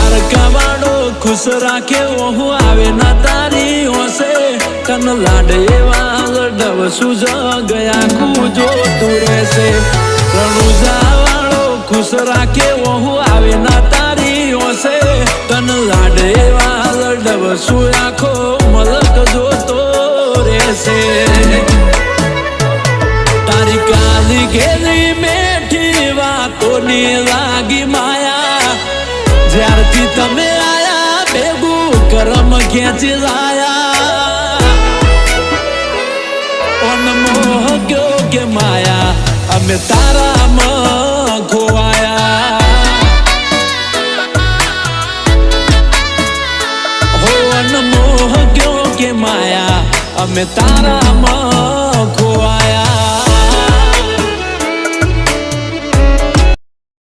દ્વારકાવાળો ખુશ રાખે ઓહુ આવે ના તારી હોશે તન લાડ એવા લડવ સુજ ગયા કુજો તું રહેશે રણુજાવાળો ખુશ રાખે ઓહુ આવે ના તારી હોશે તન લાડ એવા લડવ સુ આખો મલક જોતો રહેશે તારી કાલી ઘેરી મેઠી વાતોની લાગી માયા જ્યારથી તમે આયા ભેગું કરમ ખેંચી લાયા અનમોહ ગયો કે માયા અમે તારા